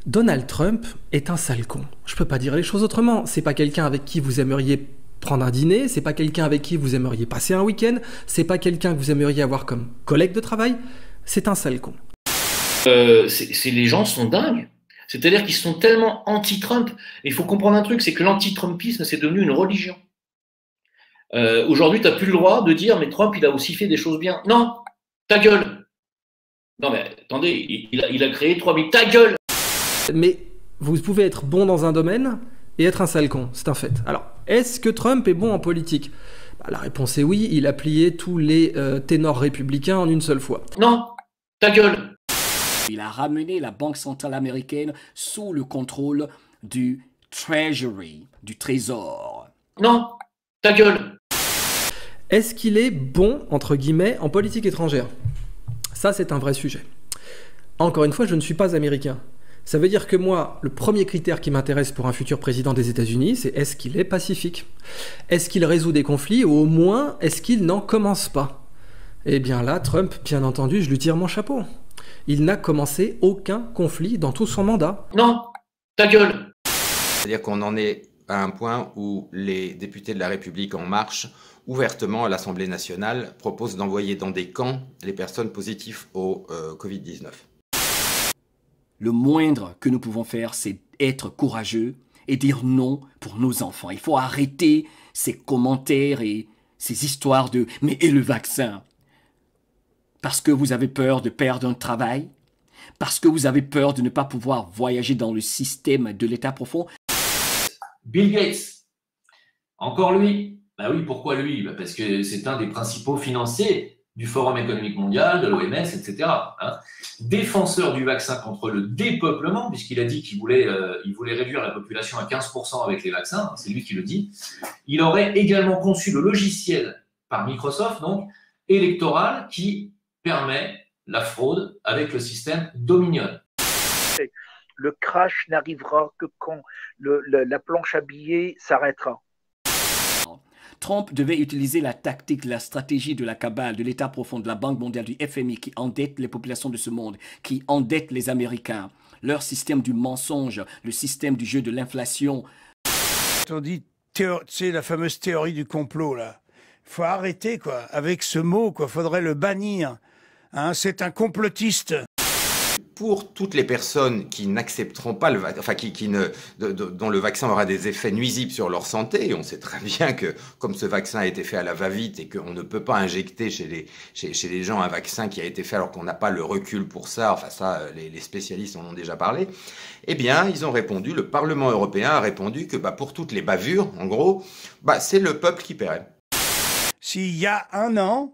Donald Trump est un sale con. Je peux pas dire les choses autrement. C'est pas quelqu'un avec qui vous aimeriez prendre un dîner, c'est pas quelqu'un avec qui vous aimeriez passer un week-end, c'est pas quelqu'un que vous aimeriez avoir comme collègue de travail. C'est un sale con. Les gens sont dingues. C'est-à-dire qu'ils sont tellement anti-Trump. Il faut comprendre un truc, c'est que l'anti-Trumpisme, c'est devenu une religion. Aujourd'hui, tu n'as plus le droit de dire « mais Trump, il a aussi fait des choses bien ». Non, ta gueule. Non mais attendez, il a créé 3000... Ta gueule. Mais vous pouvez être bon dans un domaine et être un sale con, c'est un fait. Alors, est-ce que Trump est bon en politique ? La réponse est oui, il a plié tous les ténors républicains en une seule fois. Non, ta gueule. Il a ramené la Banque centrale américaine sous le contrôle du Treasury, du Trésor. Non, ta gueule. Est-ce qu'il est bon, entre guillemets, en politique étrangère ? Ça, c'est un vrai sujet. Encore une fois, je ne suis pas américain. Ça veut dire que moi, le premier critère qui m'intéresse pour un futur président des États-Unis, c'est est-ce qu'il est pacifique ? Est-ce qu'il résout des conflits ou au moins, est-ce qu'il n'en commence pas ? Eh bien là, Trump, bien entendu, je lui tire mon chapeau. Il n'a commencé aucun conflit dans tout son mandat. Non, ta gueule. C'est-à-dire qu'on en est à un point où les députés de la République En Marche, ouvertement à l'Assemblée nationale, proposent d'envoyer dans des camps les personnes positives au Covid-19. Le moindre que nous pouvons faire, c'est être courageux et dire non pour nos enfants. Il faut arrêter ces commentaires et ces histoires de « mais et le vaccin ?» Parce que vous avez peur de perdre un travail, parce que vous avez peur de ne pas pouvoir voyager dans le système de l'état profond. Bill Gates, encore lui. Ben oui, pourquoi lui? Parce que c'est un des principaux financiers du Forum économique mondial, de l'OMS, etc. Hein. Défenseur du vaccin contre le dépeuplement, puisqu'il a dit qu'il voulait réduire la population à 15% avec les vaccins, c'est lui qui le dit. Il aurait également conçu le logiciel par Microsoft, donc, électoral, qui permet la fraude avec le système Dominion. Le crash n'arrivera que quand la planche à billets s'arrêtera. Trump devait utiliser la tactique, la stratégie de la cabale, de l'état profond, de la Banque mondiale, du FMI, qui endette les populations de ce monde, qui endette les Américains. Leur système du mensonge, le système du jeu de l'inflation. On dit, c'est la fameuse théorie du complot, là. Il faut arrêter, quoi, avec ce mot, quoi. Faudrait le bannir. Hein, c'est un complotiste. Pour toutes les personnes qui n'accepteront pas le vaccin, enfin dont le vaccin aura des effets nuisibles sur leur santé, et on sait très bien que comme ce vaccin a été fait à la va-vite et qu'on ne peut pas injecter chez les gens un vaccin qui a été fait alors qu'on n'a pas le recul pour ça, enfin ça les spécialistes en ont déjà parlé, eh bien ils ont répondu, le Parlement européen a répondu que pour toutes les bavures, en gros, c'est le peuple qui paierait. S'il y a un an,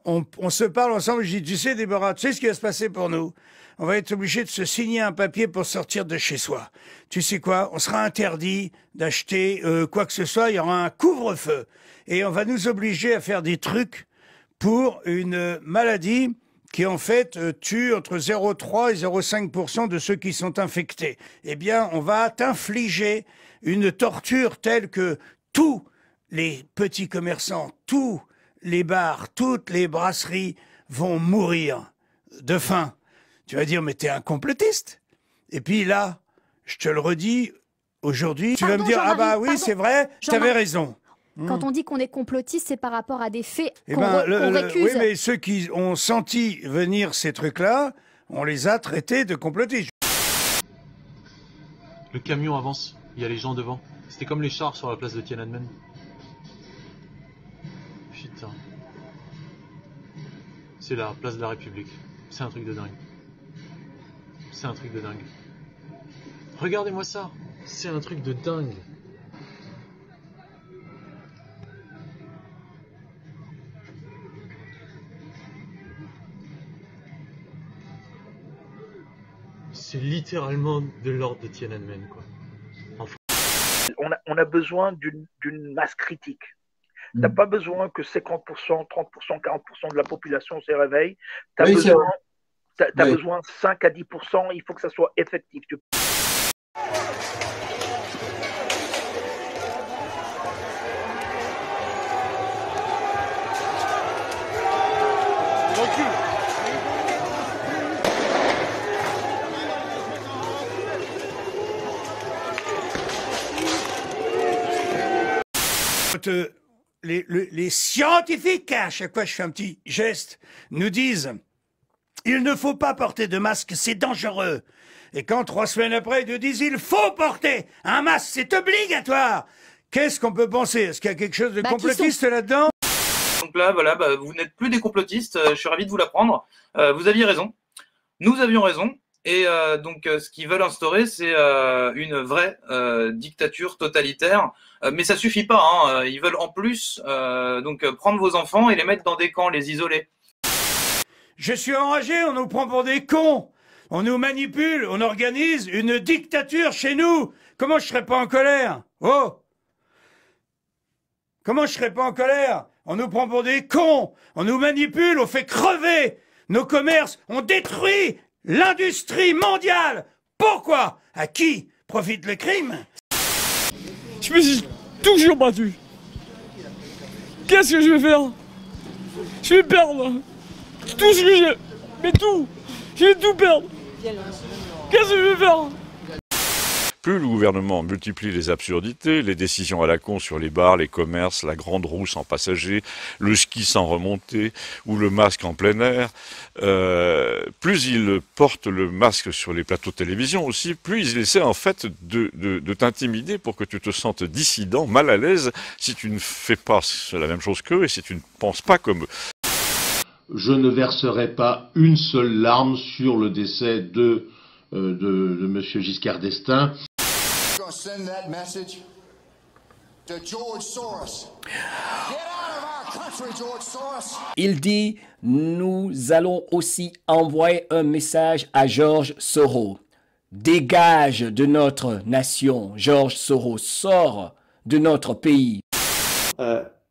on se parle ensemble, je dis, tu sais Déborah, tu sais ce qui va se passer pour nous ? On va être obligé de se signer un papier pour sortir de chez soi. Tu sais quoi? On sera interdit d'acheter quoi que ce soit. Il y aura un couvre-feu. Et on va nous obliger à faire des trucs pour une maladie qui, en fait, tue entre 0,3 et 0,5% de ceux qui sont infectés. Eh bien, on va t'infliger une torture telle que tous les petits commerçants, tous les bars, toutes les brasseries vont mourir de faim. Tu vas dire, mais t'es un complotiste. Et puis là, je te le redis, aujourd'hui, tu vas me dire, ah bah oui, c'est vrai, t'avais raison. Quand on dit qu'on est complotiste, c'est par rapport à des faits qu'on récuse. Oui, mais ceux qui ont senti venir ces trucs-là, on les a traités de complotistes. Le camion avance, il y a les gens devant. C'était comme les chars sur la place de Tiananmen. Putain. C'est la place de la République. C'est un truc de dingue. C'est un truc de dingue. Regardez-moi ça. C'est un truc de dingue. C'est littéralement de l'ordre de Tiananmen, quoi. Enfin... On a besoin d'une masse critique. T'as pas besoin que 50%, 30%, 40% de la population se réveille. T'as besoin 5 à 10%, il faut que ça soit effectif. quand les scientifiques, à chaque fois je fais un petit geste, nous disent « Il ne faut pas porter de masque, c'est dangereux ». Et quand 3 semaines après, ils nous disent « Il faut porter un masque, c'est obligatoire ». Qu'est-ce qu'on peut penser? Est-ce qu'il y a quelque chose de complotiste là-dedans? Donc là, voilà, vous n'êtes plus des complotistes, je suis ravi de vous l'apprendre. Vous aviez raison, nous avions raison. Et donc, ce qu'ils veulent instaurer, c'est une vraie dictature totalitaire. Mais ça suffit pas, hein. Ils veulent en plus donc prendre vos enfants et les mettre dans des camps, les isoler. Je suis enragé, on nous prend pour des cons. On nous manipule, on organise une dictature chez nous. Comment je serais pas en colère? Oh! Comment je serais pas en colère? On nous prend pour des cons. On nous manipule, on fait crever nos commerces, on détruit l'industrie mondiale. Pourquoi? À qui profite le crime? Je me suis toujours battu. Qu'est-ce que je vais faire? Je vais perdre tout ce que j'ai. Mais tout. Je vais tout perdre. Qu'est-ce que je vais faire? Plus le gouvernement multiplie les absurdités, les décisions à la con sur les bars, les commerces, la grande roue sans passagers, le ski sans remontée ou le masque en plein air, plus il porte le masque sur les plateaux de télévision aussi, plus il essaie en fait de t'intimider pour que tu te sentes dissident, mal à l'aise si tu ne fais pas la même chose qu'eux et si tu ne penses pas comme eux. Je ne verserai pas une seule larme sur le décès de M. Giscard d'Estaing. Send that message to George Soros. Get out of our country, George Soros. Il dit, nous allons aussi envoyer un message à George Soros. Dégage de notre nation, George Soros, sors de notre pays.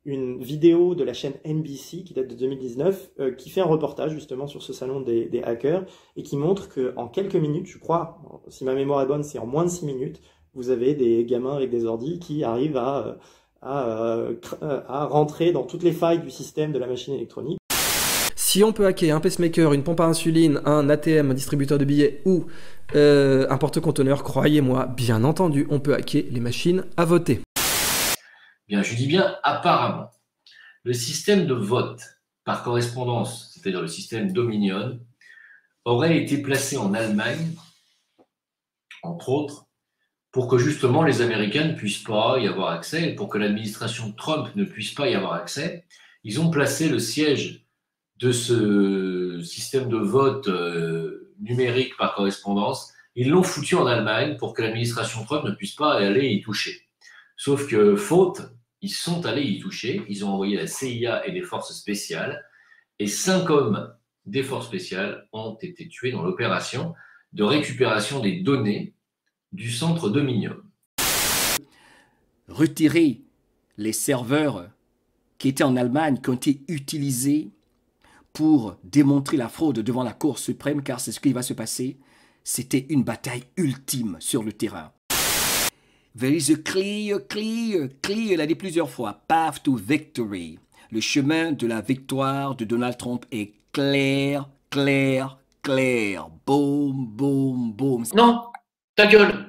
Une vidéo de la chaîne NBC qui date de 2019 qui fait un reportage justement sur ce salon des hackers et qui montre qu'en quelques minutes, je crois, si ma mémoire est bonne, c'est en moins de 6 minutes, vous avez des gamins avec des ordis qui arrivent à rentrer dans toutes les failles du système de la machine électronique. Si on peut hacker un pacemaker, une pompe à insuline, un ATM, un distributeur de billets ou un porte-conteneur, croyez-moi, bien entendu, on peut hacker les machines à voter. Bien, je dis bien apparemment. Le système de vote par correspondance, c'est-à-dire le système Dominion, aurait été placé en Allemagne, entre autres, pour que justement les Américains ne puissent pas y avoir accès, et pour que l'administration Trump ne puisse pas y avoir accès. Ils ont placé le siège de ce système de vote numérique par correspondance, ils l'ont foutu en Allemagne pour que l'administration Trump ne puisse pas aller y toucher. Sauf que, faute, ils sont allés y toucher, ils ont envoyé la CIA et des forces spéciales, et 5 hommes des forces spéciales ont été tués dans l'opération de récupération des données du centre Dominion. Retirer les serveurs qui étaient en Allemagne, qui ont été utilisés pour démontrer la fraude devant la Cour suprême, car c'est ce qui va se passer. C'était une bataille ultime sur le terrain. There is a clear, il a dit plusieurs fois, path to victory. Le chemin de la victoire de Donald Trump est clair. Boom, boom, boom. Non, ta gueule.